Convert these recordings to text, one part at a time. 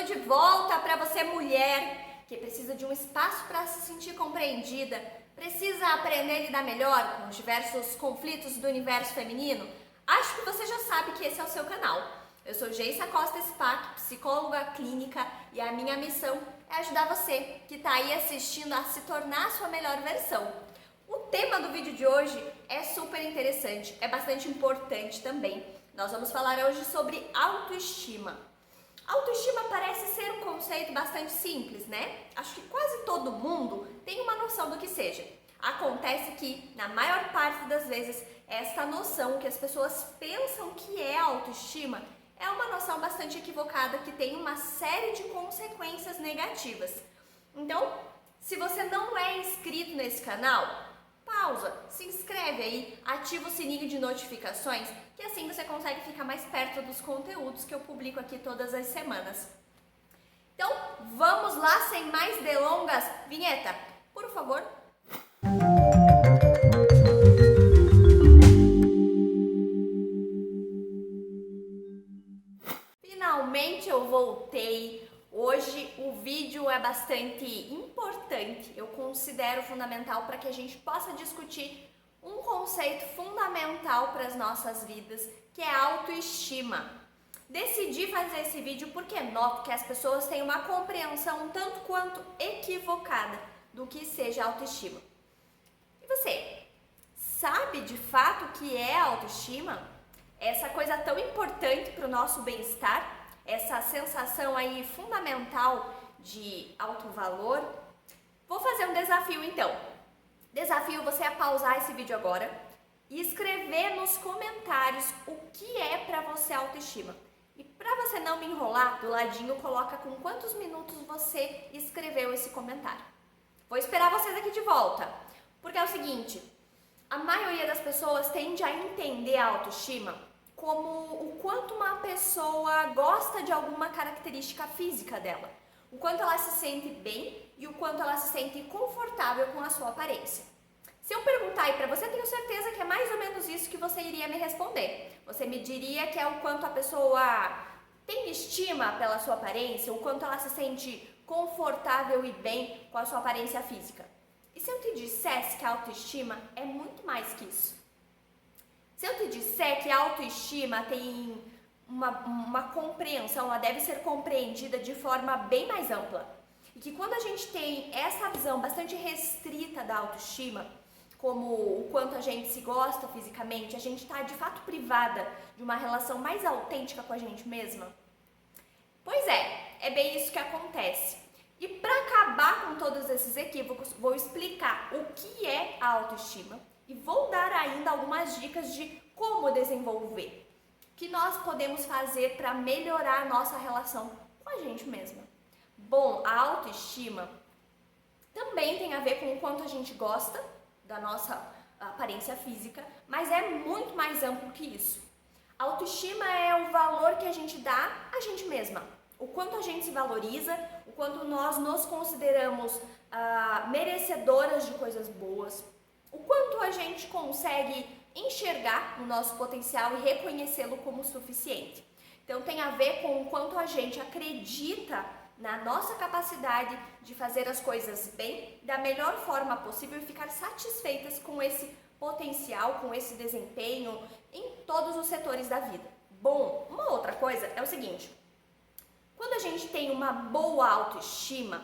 de volta para você, mulher, que precisa de um espaço para se sentir compreendida, precisa aprender a lidar melhor com os diversos conflitos do universo feminino. Acho que você já sabe que esse é o seu canal. Eu sou Geissa Costa Spack, psicóloga clínica, e a minha missão é ajudar você que está aí assistindo a se tornar a sua melhor versão. O tema do vídeo de hoje é super interessante, é bastante importante também. Nós vamos falar hoje sobre autoestima. Autoestima parece ser um conceito bastante simples, né? Acho que quase todo mundo tem uma noção do que seja. Acontece que, na maior parte das vezes, esta noção que as pessoas pensam que é autoestima é uma noção bastante equivocada que tem uma série de consequências negativas. Então, se você não é inscrito nesse canal, pausa, se inscreve aí, ativa o sininho de notificações, que assim você consegue ficar mais perto dos conteúdos que eu publico aqui todas as semanas. Então, vamos lá, sem mais delongas. Vinheta, por favor. Finalmente eu voltei. Hoje o vídeo é bastante importante, eu considero fundamental para que a gente possa discutir um conceito fundamental para as nossas vidas, que é a autoestima. Decidi fazer esse vídeo porque noto que as pessoas têm uma compreensão um tanto quanto equivocada do que seja autoestima. E você, sabe de fato o que é autoestima? Essa coisa tão importante para o nosso bem-estar? Essa sensação aí fundamental de autovalor? Vou fazer um desafio então. Desafio você a pausar esse vídeo agora e escrever nos comentários o que é para você autoestima. E para você não me enrolar, do ladinho coloca com quantos minutos você escreveu esse comentário. Vou esperar vocês aqui de volta, porque é o seguinte, a maioria das pessoas tende a entender a autoestima como o quanto uma pessoa gosta de alguma característica física dela, o quanto ela se sente bem e o quanto ela se sente confortável com a sua aparência. Se eu perguntar aí pra você, tenho certeza que é mais ou menos isso que você iria me responder. Você me diria que é o quanto a pessoa tem estima pela sua aparência, o quanto ela se sente confortável e bem com a sua aparência física. E se eu te dissesse que a autoestima é muito mais que isso? Se eu te disser que a autoestima tem uma compreensão, ela deve ser compreendida de forma bem mais ampla. E que quando a gente tem essa visão bastante restrita da autoestima, como o quanto a gente se gosta fisicamente, a gente está de fato privada de uma relação mais autêntica com a gente mesma? Pois é bem isso que acontece. E para acabar com todos esses equívocos, vou explicar o que é a autoestima e vou dar ainda algumas dicas de como desenvolver, o que nós podemos fazer para melhorar a nossa relação com a gente mesma. Bom, a autoestima também tem a ver com o quanto a gente gosta da nossa aparência física, mas é muito mais amplo que isso. A autoestima é o valor que a gente dá a gente mesma, o quanto a gente se valoriza, o quanto nós nos consideramos merecedoras de coisas boas, o quanto a gente consegue enxergar o nosso potencial e reconhecê-lo como suficiente. Então tem a ver com o quanto a gente acredita na nossa capacidade de fazer as coisas bem, da melhor forma possível e ficar satisfeitas com esse potencial, com esse desempenho em todos os setores da vida. Bom, uma outra coisa é o seguinte, quando a gente tem uma boa autoestima,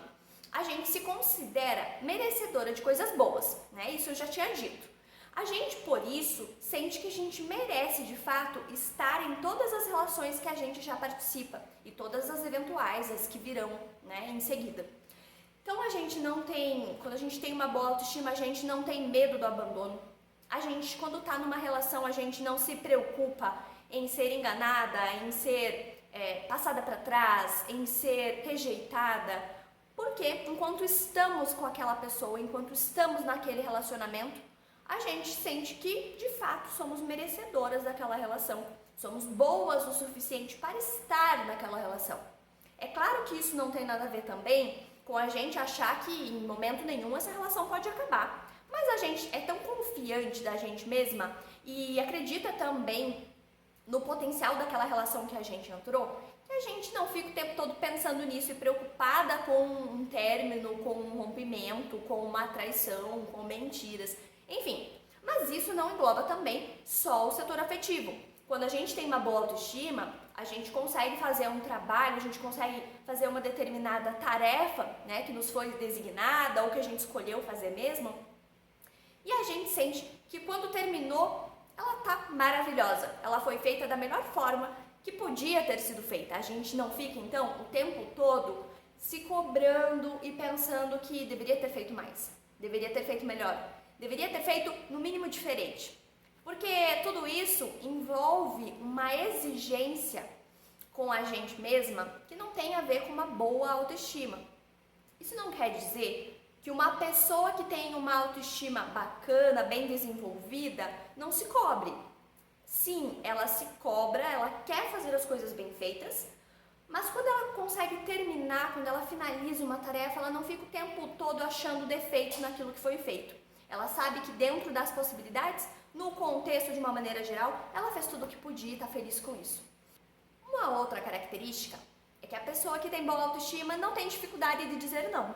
a gente se considera merecedora de coisas boas, né? Isso eu já tinha dito. A gente, por isso, sente que a gente merece, de fato, estar em todas as relações que a gente já participa e todas as eventuais, as que virão, né, em seguida. Então, quando a gente tem uma boa autoestima, a gente não tem medo do abandono. A gente, quando está numa relação, a gente não se preocupa em ser enganada, em ser passada para trás, em ser rejeitada. Porque enquanto estamos com aquela pessoa, enquanto estamos naquele relacionamento, a gente sente que, de fato, somos merecedoras daquela relação. Somos boas o suficiente para estar naquela relação. É claro que isso não tem nada a ver também com a gente achar que em momento nenhum essa relação pode acabar. Mas a gente é tão confiante da gente mesma e acredita também no potencial daquela relação que a gente entrou, que a gente não fica o tempo todo pensando pensando nisso e preocupada com um término, com um rompimento, com uma traição, com mentiras, enfim. Mas isso não engloba também só o setor afetivo. Quando a gente tem uma boa autoestima, a gente consegue fazer um trabalho, a gente consegue fazer uma determinada tarefa, né, que nos foi designada ou que a gente escolheu fazer mesmo, e a gente sente que quando terminou, ela tá maravilhosa, ela foi feita da melhor forma que podia ter sido feita. A gente não fica, então, o tempo todo se cobrando e pensando que deveria ter feito mais, deveria ter feito melhor, deveria ter feito no mínimo diferente. Porque tudo isso envolve uma exigência com a gente mesma que não tem a ver com uma boa autoestima. Isso não quer dizer que uma pessoa que tem uma autoestima bacana, bem desenvolvida, não se cobre. Sim, ela se cobra, ela quer fazer as coisas bem feitas, mas quando ela consegue terminar, quando ela finaliza uma tarefa, ela não fica o tempo todo achando defeitos naquilo que foi feito. Ela sabe que dentro das possibilidades, no contexto de uma maneira geral, ela fez tudo o que podia e está feliz com isso. Uma outra característica é que a pessoa que tem boa autoestima não tem dificuldade de dizer não.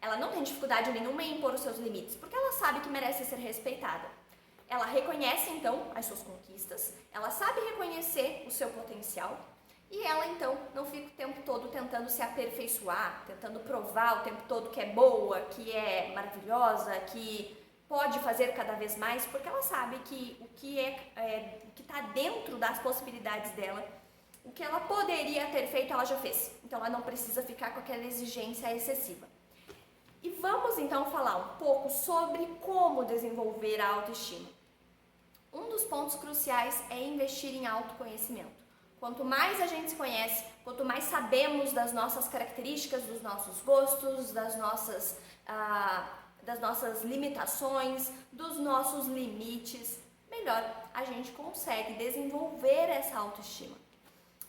Ela não tem dificuldade nenhuma em impor os seus limites, porque ela sabe que merece ser respeitada. Ela reconhece, então, as suas conquistas, ela sabe reconhecer o seu potencial e ela, então, não fica o tempo todo tentando se aperfeiçoar, tentando provar o tempo todo que é boa, que é maravilhosa, que pode fazer cada vez mais, porque ela sabe que o que está dentro das possibilidades dela, o que ela poderia ter feito, ela já fez. Então, ela não precisa ficar com aquela exigência excessiva. E vamos, então, falar um pouco sobre como desenvolver a autoestima. Um dos pontos cruciais é investir em autoconhecimento. Quanto mais a gente se conhece, quanto mais sabemos das nossas características, dos nossos gostos, das nossas limitações, dos nossos limites, melhor a gente consegue desenvolver essa autoestima.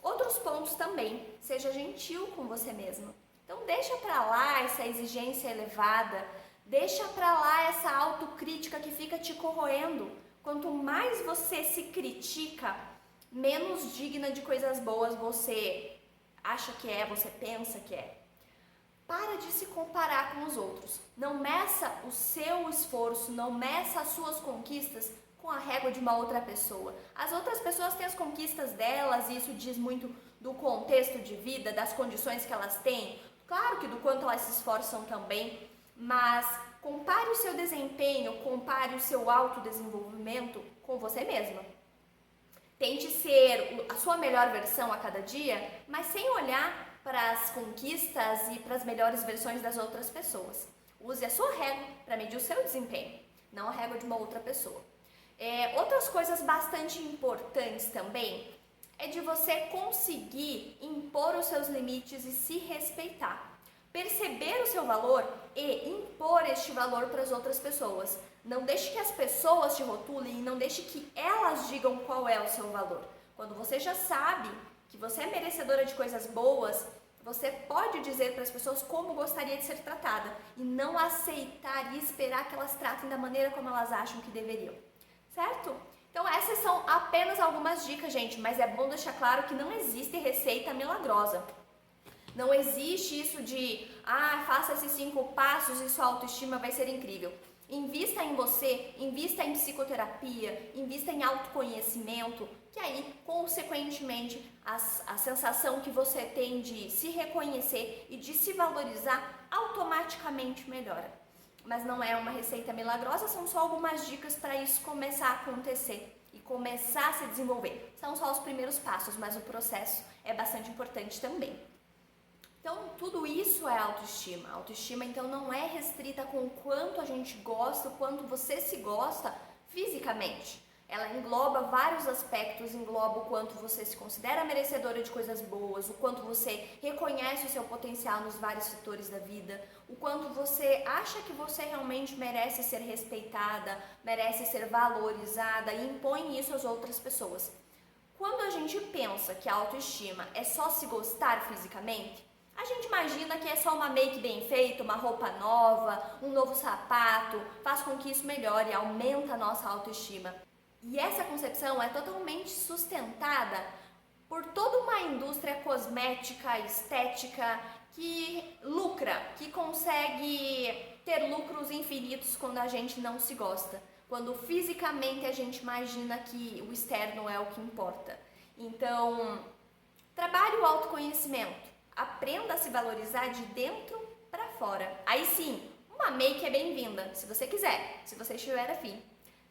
Outros pontos também, seja gentil com você mesma. Então deixa pra lá essa exigência elevada, deixa pra lá essa autocrítica que fica te corroendo. Quanto mais você se critica, menos digna de coisas boas você acha que é, você pensa que é. Para de se comparar com os outros. Não meça o seu esforço, não meça as suas conquistas com a régua de uma outra pessoa. As outras pessoas têm as conquistas delas e isso diz muito do contexto de vida, das condições que elas têm. Claro que do quanto elas se esforçam também, mas compare o seu desempenho, compare o seu autodesenvolvimento com você mesma. Tente ser a sua melhor versão a cada dia, mas sem olhar para as conquistas e para as melhores versões das outras pessoas. Use a sua régua para medir o seu desempenho, não a régua de uma outra pessoa. Outras coisas bastante importantes também é de você conseguir impor os seus limites e se respeitar. Perceber o seu valor e impor este valor para as outras pessoas. Não deixe que as pessoas te rotulem e não deixe que elas digam qual é o seu valor. Quando você já sabe que você é merecedora de coisas boas, você pode dizer para as pessoas como gostaria de ser tratada e não aceitar e esperar que elas tratem da maneira como elas acham que deveriam. Certo? Então essas são apenas algumas dicas, gente, mas é bom deixar claro que não existe receita milagrosa. Não existe isso de, faça esses 5 passos e sua autoestima vai ser incrível. Invista em você, invista em psicoterapia, invista em autoconhecimento, que aí, consequentemente, a sensação que você tem de se reconhecer e de se valorizar automaticamente melhora. Mas não é uma receita milagrosa, são só algumas dicas para isso começar a acontecer e começar a se desenvolver. São só os primeiros passos, mas o processo é bastante importante também. Então, tudo isso é autoestima. A autoestima, então, não é restrita com o quanto a gente gosta, o quanto você se gosta fisicamente. Ela engloba vários aspectos, engloba o quanto você se considera merecedora de coisas boas, o quanto você reconhece o seu potencial nos vários setores da vida, o quanto você acha que você realmente merece ser respeitada, merece ser valorizada e impõe isso às outras pessoas. Quando a gente pensa que a autoestima é só se gostar fisicamente, a gente imagina que é só uma make bem feita, uma roupa nova, um novo sapato, faz com que isso melhore e aumenta a nossa autoestima. E essa concepção é totalmente sustentada por toda uma indústria cosmética, estética, que lucra, que consegue ter lucros infinitos quando a gente não se gosta, quando fisicamente a gente imagina que o externo é o que importa. Então, trabalhe o autoconhecimento, aprenda a se valorizar de dentro para fora. Aí sim, uma make é bem-vinda, se você quiser, se você estiver afim,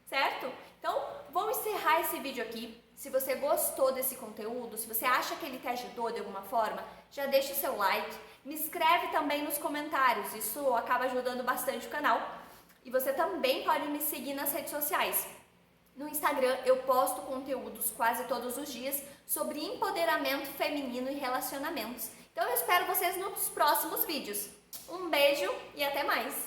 certo? Então, vou encerrar esse vídeo aqui. Se você gostou desse conteúdo, se você acha que ele te ajudou de alguma forma, já deixa o seu like, me escreve também nos comentários, isso acaba ajudando bastante o canal. E você também pode me seguir nas redes sociais. No Instagram eu posto conteúdos quase todos os dias sobre empoderamento feminino e relacionamentos. Então eu espero vocês nos próximos vídeos. Um beijo e até mais!